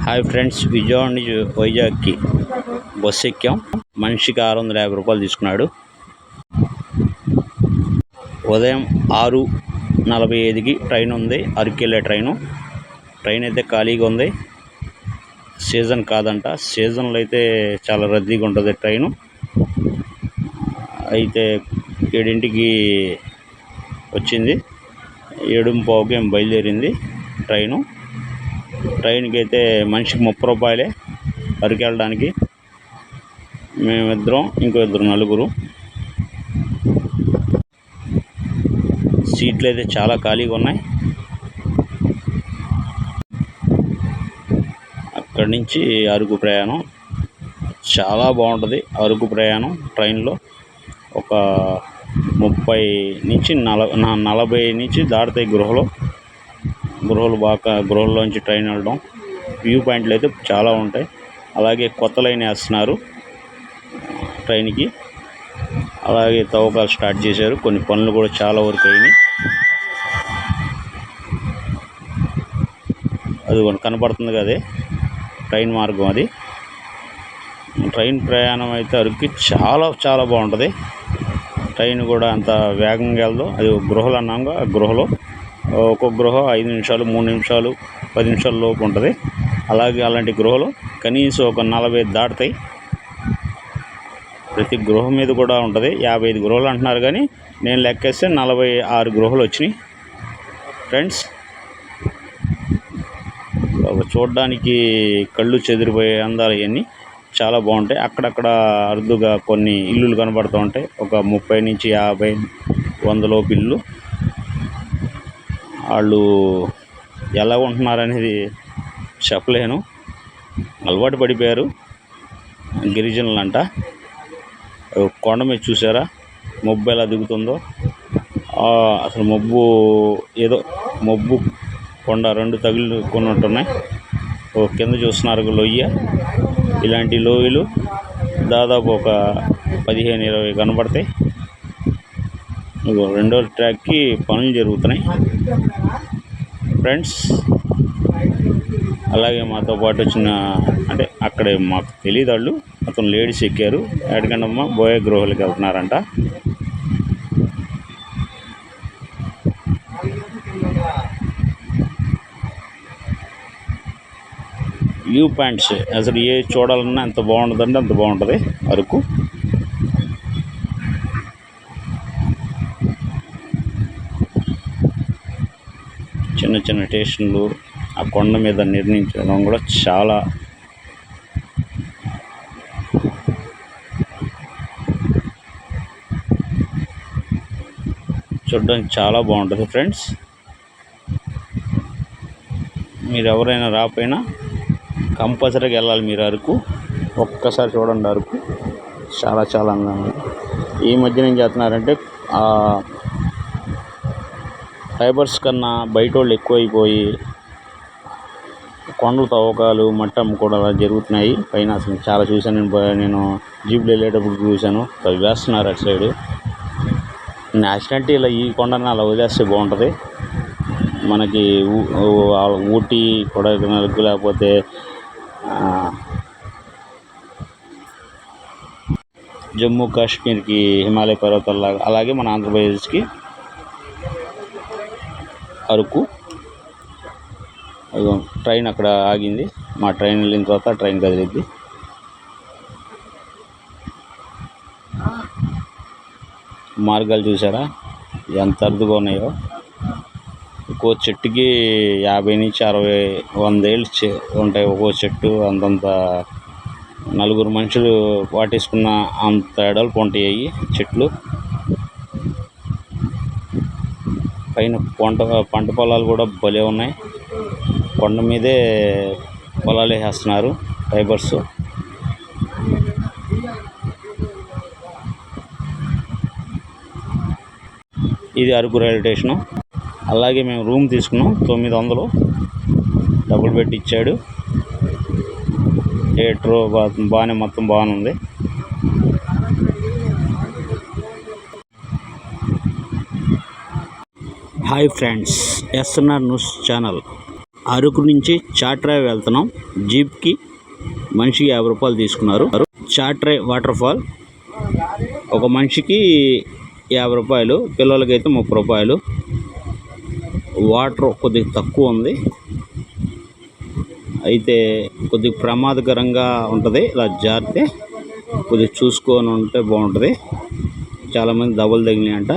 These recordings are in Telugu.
హాయ్ ఫ్రెండ్స్, విజయవాడ నుంచి వైజాగ్కి బస్సు ఎక్కాం. మనిషికి 650 రూపాయలు తీసుకున్నాడు. ఉదయం 6:45కి ట్రైన్ ఉంది, అరకు వెళ్ళే ట్రైన్ అయితే ఖాళీగా ఉంది. సీజన్ కాదంట, సీజన్లో అయితే చాలా రద్దీగా ఉంటుంది ట్రైను. అయితే 7ంటికి వచ్చింది, 7:15కి బయలుదేరింది ట్రైన్కి అయితే మనిషికి 30 రూపాయలే అరకు వెళ్ళడానికి. మేమిద్దరం, ఇంకో ఇద్దరు నలుగురు. సీట్లు అయితే చాలా ఖాళీగా ఉన్నాయి. అక్కడి నుంచి అరకు ప్రయాణం చాలా బాగుంటుంది. అరకు ప్రయాణం ట్రైన్లో ఒక 30 నుంచి 40 నుంచి దాటుతాయి గృహలోంచి ట్రైన్ వెళ్ళడం. వ్యూ పాయింట్లు అయితే చాలా ఉంటాయి. అలాగే కొత్త లైన్ వేస్తున్నారు ట్రైన్కి. అలాగే తవ్వకాలు స్టార్ట్ చేశారు, కొన్ని పనులు కూడా చాలా వరకు అయినాయి. అది కనపడుతుంది కదే ట్రైన్ మార్గం. అది ట్రైన్ ప్రయాణం అయితే అరకు చాలా చాలా బాగుంటుంది. ట్రైన్ కూడా అంత వేగంగా వెళ్దాం. అది గృహలు అన్నాక, గృహలో ఒక్కొక్క గృహ 5 నిమిషాలు, 3 నిమిషాలు, 10 నిమిషాల లోపు ఉంటుంది. అలాగే అలాంటి గృహలు కనీసం ఒక 40 దాటుతాయి. ప్రతి గృహం మీద కూడా ఉంటుంది. 55 గృహాలు అంటున్నారు, కానీ నేను లెక్కేస్తే 46 గృహాలు వచ్చినాయి. ఫ్రెండ్స్, చూడడానికి కళ్ళు చెదిరిపోయే అందాలు ఇవన్నీ చాలా బాగుంటాయి. అక్కడక్కడ అరుదుగా కొన్ని ఇల్లులు కనబడుతూ ఉంటాయి. ఒక 30 నుంచి 50, 100 లోపు ఇల్లు. వాళ్ళు ఎలా ఉంటున్నారనేది చెప్పలేను. అలవాటు పడిపోయారు గిరిజనులు అంట. కొండ మీద చూసారా మబ్బు ఎలా దిగుతుందో? అసలు మబ్బు కొండ 2 తగులుకున్నట్టున్నాయి. కింద చూస్తున్నారు లోయ. ఇలాంటి లోయలు దాదాపు ఒక 15-20 కనబడతాయి. రెండో ట్రాక్కి పనులు జరుగుతున్నాయి ఫ్రెండ్స్. అలాగే మాతో పాటు వచ్చిన, అంటే అక్కడే మాకు తెలియదు వాళ్ళు, అతను లేడీస్ ఎక్కారు. ఎక్కడికంటమ్మా బోయ గృహాలకి వెళ్తున్నారంట. వ్యూ పాయింట్స్ అసలు ఏ చూడాలన్నా ఎంత బాగుంటుందంటే అంత బాగుంటుంది అరకు. చిన్న చిన్న స్టేషన్లు ఆ కొండ మీద నిర్మించడం కూడా చాలా చూడడానికి చాలా బాగుంటుంది ఫ్రెండ్స్. మీరు ఎవరైనా రాకపోయినా కంపల్సరీగా వెళ్ళాలి మీరు అరకు. ఒక్కసారి చూడండి అరకు, చాలా చాలా అందంగా. ఈ మధ్యన ఏం చేస్తున్నారంటే ఫైబర్స్ కన్నా బయట వాళ్ళు ఎక్కువైపోయి కొండలు తవ్వకాలు, మట్టి అమ్ముకోవడం అలా జరుగుతున్నాయి పైన. అసలు చాలా చూశాను నేను జీపులు వెళ్ళేటప్పుడు చూశాను. అవి వేస్తున్నారు అటు సైడు. నేషనాలిటీ ఇలా ఈ కొండని అలా వదిలేస్తే బాగుంటుంది మనకి. ఊటీ, కొడైకెనాల్కు, లేకపోతే జమ్మూ కాశ్మీర్కి, హిమాలయ పర్వతాల్లాగా, అలాగే మన ఆంధ్రప్రదేశ్కి అరకు. ట్రైన్ అక్కడ ఆగింది. మా ట్రైన్ వెళ్ళిన తర్వాత ట్రైన్ కదిలిద్ది. మార్గాలు చూసారా ఎంత అరుదుగా ఉన్నాయో? ఒక్కో చెట్టుకి 50 నుంచి 60, 100 ఏళ్ళు ఉంటాయి ఒక్కో చెట్టు. అంతంత 4 మనుషులు వాటేసుకున్న అంత ఎడల్పు ఉంటాయి చెట్లు. పైన పంట పొలాలు కూడా భలే ఉన్నాయి. కొండ మీదే పొలాలు వేసేస్తున్నారు ఫైబర్స్. ఇది అరకు రైల్వే స్టేషను. అలాగే మేము రూమ్ తీసుకున్నాం, 900 డబుల్ బెడ్ ఇచ్చాడు. థియేటరు మొత్తం బాగానే ఉంది. Hi friends, SNR news channel Araku నుంచి చాట్రాయ్ వెళ్తున్నాం. జీప్కి మనిషికి 50 రూపాయలు తీసుకున్నారు. చాట్రాయ్ వాటర్ ఫాల్ ఒక మనిషికి 50 రూపాయలు, పిల్లలకైతే 30 రూపాయలు. వాటర్ కొద్దిగా తక్కువ ఉంది, అయితే కొద్దిగా ప్రమాదకరంగా ఉంటుంది. ఇలా జారితే కొద్దిగా చూసుకొని ఉంటే బాగుంటుంది. చాలామంది దెబ్బలు తగిలినాయంట.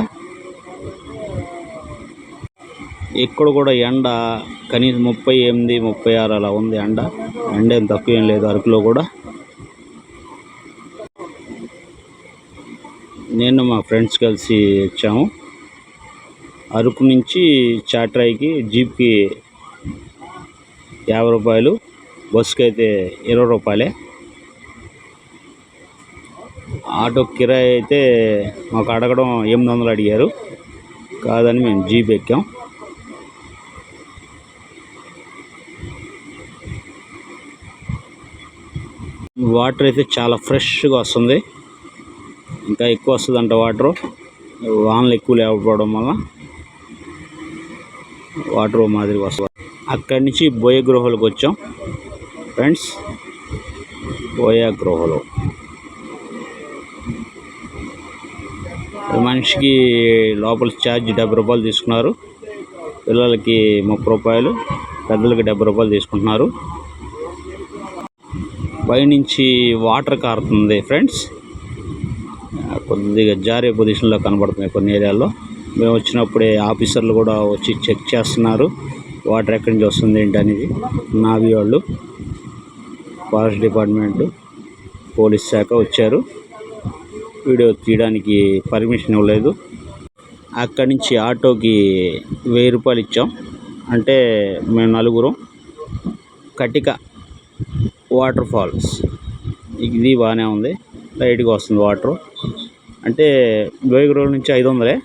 ఇక్కడ కూడా ఎండ కనీసం 38, 36 అలా ఉంది ఎండ. ఎండ ఏం తక్కువ ఏం లేదు అరకులో కూడా. నేను మా ఫ్రెండ్స్ కలిసి వచ్చాము. అరకు నుంచి చాట్రాయికి జీప్కి 50 రూపాయలు, బస్సుకి అయితే 20 రూపాయలే. ఆటో కిరాయి అయితే మాకు అడగడం 800 అడిగారు, కాదని మేము జీప్ ఎక్కాం. వాటర్ అయితే చాలా ఫ్రెష్గా వస్తుంది, ఇంకా ఎక్కువ వస్తుందంట వాటరు. వానలు ఎక్కువ లేకపోవడం వల్ల వాటర్ మాదిరిగా వస్తుంది. అక్కడి నుంచి బోయ గృహలకు వచ్చాం ఫ్రెండ్స్. బోయ గృహలు మనిషికి లోపల ఛార్జ్ 70 రూపాయలు తీసుకున్నారు. పిల్లలకి 30 రూపాయలు, పెద్దలకి 70 రూపాయలు తీసుకుంటున్నారు. పైనుంచి వాటర్ కారుతుంది ఫ్రెండ్స్. కొద్దిగా జారే పొజిషన్లో కనబడుతున్నాయి కొన్ని ఏరియాల్లో. మేము వచ్చినప్పుడే ఆఫీసర్లు కూడా వచ్చి చెక్ చేస్తున్నారు వాటర్ ఎక్కడి నుంచి వస్తుంది ఏంటి అనేది. నావీ వాళ్ళు, ఫారెస్ట్ డిపార్ట్మెంటు, పోలీస్ శాఖ వచ్చారు. వీడియో తీయడానికి పర్మిషన్ ఇవ్వలేదు. అక్కడి నుంచి ఆటోకి 1000 రూపాయలు ఇచ్చాం. అంటే మేము నలుగురం. కటిక వాటర్ ఫాల్స్ ఇది బాగానే ఉంది, లైట్గా వస్తుంది వాటరు. అంటే బోయగృహ నుంచి 500,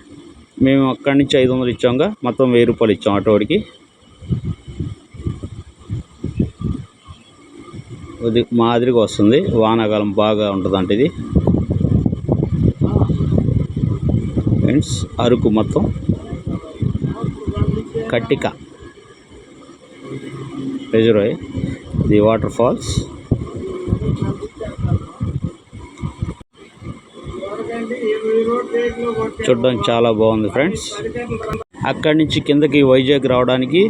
మేము అక్కడి నుంచి 500 ఇచ్చాంగా, మొత్తం 1000 రూపాయలు ఇచ్చాం ఆటోడికి. ఇది మాదిరిగా వస్తుంది, వానాకాలం బాగా ఉంటుంది అంటే ఇది ఫ్రెండ్స్. అరకు మొత్తం కట్టిక రిజర్వాయర్, ది వాటర్ ఫాల్స్. చూడడానికి చాలా బాగుంది ఫ్రెండ్స్. అక్కడి నుంచి కిందకి వైజాగ్ రావడానికి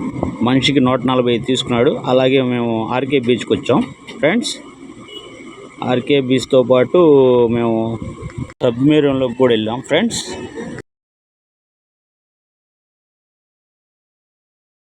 మనిషికి 140 తీసుకున్నాడు. అలాగే మేము ఆర్కే బీచ్కి వచ్చాం ఫ్రెండ్స్. ఆర్కే బీచ్తో పాటు మేము సబ్మెరీన్లోకి కూడా వెళ్ళాం ఫ్రెండ్స్.